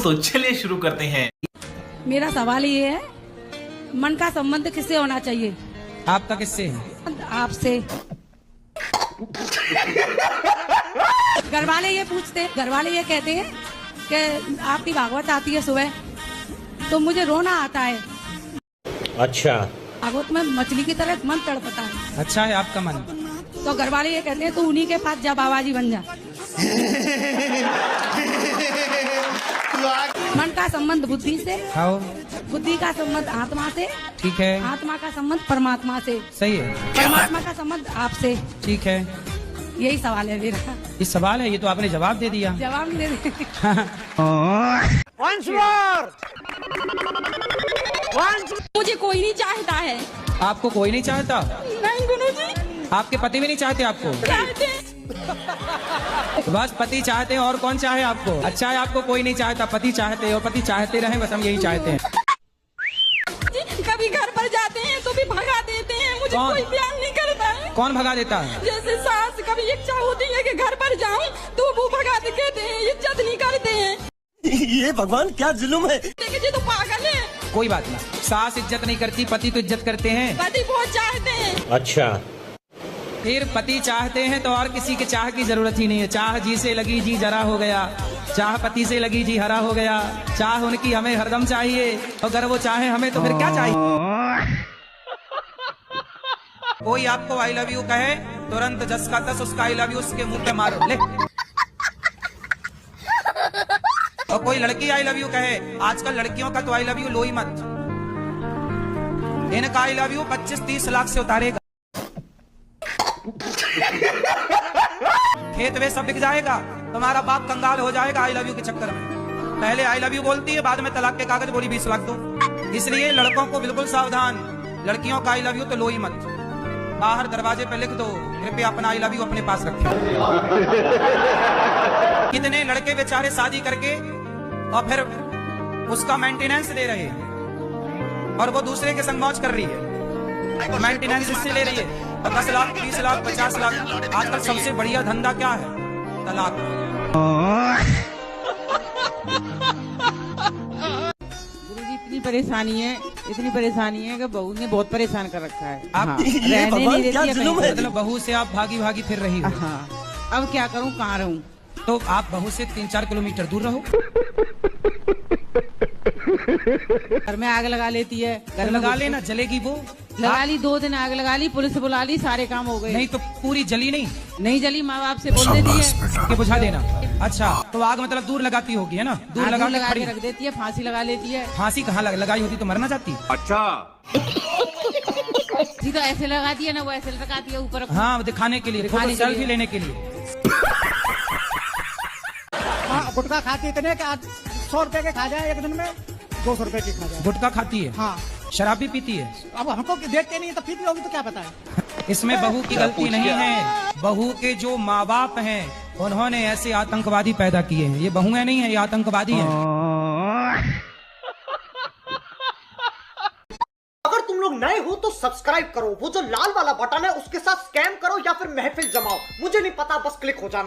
तो चलिए शुरू करते हैं। मेरा सवाल ये है, मन का संबंध किससे होना चाहिए? आपका किससे है? आपसे। घर वाले ये पूछते, घर वाले ये कहते हैं कि आपकी भागवत आती है सुबह तो मुझे रोना आता है। अच्छा। भागवत में मछली की तरह मन तड़पता है। अच्छा है आपका मन। तो घर वाले ये कहते हैं तू उन्हीं के पास जा, बाबा जी बन जा। मन का संबंध बुद्धि से, खाओ। बुद्धि का संबंध आत्मा से, ठीक है, आत्मा का संबंध परमात्मा से, सही है। परमात्मा का संबंध आपसे। ठीक है, यही सवाल है मेरा। ये सवाल है, ये तो आपने जवाब दे दिया। जवाब नहीं दे रहे। मुझे कोई नहीं चाहता है। आपको कोई नहीं चाहता? नहीं गुरुजी। आपके पति भी नहीं चाहते आपको? चाहते। बस पति चाहते हैं, और कौन चाहे आपको? अच्छा है आपको कोई नहीं चाहता, पति चाहते हैं, और पति चाहते रहे, बस हम यही चाहते हैं। कभी घर पर जाते हैं तो भी भगा देते हैं, मुझे कौन? कोई प्यार नहीं करता है। कौन भगा देता है? जैसे सास कभी इच्छा होती है कि घर पर जाऊं तो वो भगा के कहते हैं, इज्जत नहीं करते हैं। ये भगवान क्या जुल्म है। जी तो पागल है। कोई बात नहीं, सास इज्जत नहीं करती, पति तो इज्जत करते हैं। पति बहुत चाहते हैं। अच्छा। फिर पति चाहते हैं तो और किसी के चाह की जरूरत ही नहीं है। चाह जी से लगी जी जरा हो गया, चाह पति से लगी जी हरा हो गया। चाह उनकी हमें हरदम चाहिए, अगर वो चाहे हमें तो फिर क्या चाहिए? कोई आपको आई लव यू कहे, तुरंत 10 का 10 उसका आई लव यू उसके मुंह पे मारो ले। और कोई लड़की आई लव यू कहे, आजकल लड़कियों का तो आई लव यू लो ही मत, इनका आई लव यू 25-30 लाख से उतारेगा। खेत वे सब बिक जाएगा, तुम्हारा बाप कंगाल हो जाएगा आई लव यू के चक्कर में। पहले आई लव यू बोलती है, बाद में तलाक के कागज बोली 20 लाख दो। इसलिए लड़कों को बिल्कुल सावधान, लड़कियों का आई लव यू तो लो ही मत, बाहर दरवाजे पे लिख दो कृपया अपना आई लव यू अपने पास रखें। कितने लड़के बेचारे शादी करके और फिर उसका मेंटेनेंस दे रहे हैं और वो दूसरे के संग मौज कर रही है, मेंटेनेंस इससे ले रही है 10 लाख 20 लाख 50 लाख। आजकल सबसे बढ़िया धंधा क्या है? तलाक। गुरुजी इतनी परेशानी है कि बहू ने बहुत परेशान कर रखा है। आप रहने नहीं देती है कहीं। मतलब बहू से आप भागी भागी फिर रही हो। हाँ, अब क्या करूं, कहाँ रहूं? तो आप बहू से 3-4 किलोमीटर दूर रहो। घर में आग लगा लेती है। घर लगा लेना, जलेगी वो। लगा ली, 2 दिन आग लगा ली, पुलिस बुला ली, सारे काम हो गए। नहीं तो पूरी जली नहीं? नहीं जली, माँ बाप से बोल देती है कि बुझा देना। अच्छा, तो आग मतलब दूर लगाती होगी है ना? दूर लगा के लगा खड़ी के रख देती है, फांसी लगा लेती है। फांसी कहाँ लगाई होती तो मरना चाहती? जी तो ऐसे लगाती है ना, वो ऐसे लगाती है ऊपर। हाँ, दिखाने के लिए, दिखाने के सेल्फी लिए। लेने के लिए। गुटखा खाती इतने कि 100 रुपए के खा जाए एक दिन में, 200 रुपए की खा जाए। गुटखा खाती है? हाँ। शराब भी पीती है? अब हमको देखते नहीं तो पीती होगी तो क्या पता है। इसमें बहू की गलती नहीं है, बहू के जो माँ बाप हैं उन्होंने ऐसे आतंकवादी पैदा किए हैं। ये बहुएं नहीं है, ये आतंकवादी हैं। अगर तुम लोग नए हो तो सब्सक्राइब करो, वो जो लाल वाला बटन है उसके साथ स्कैम करो या फिर महफिल जमाओ, मुझे नहीं पता, बस क्लिक हो जाना।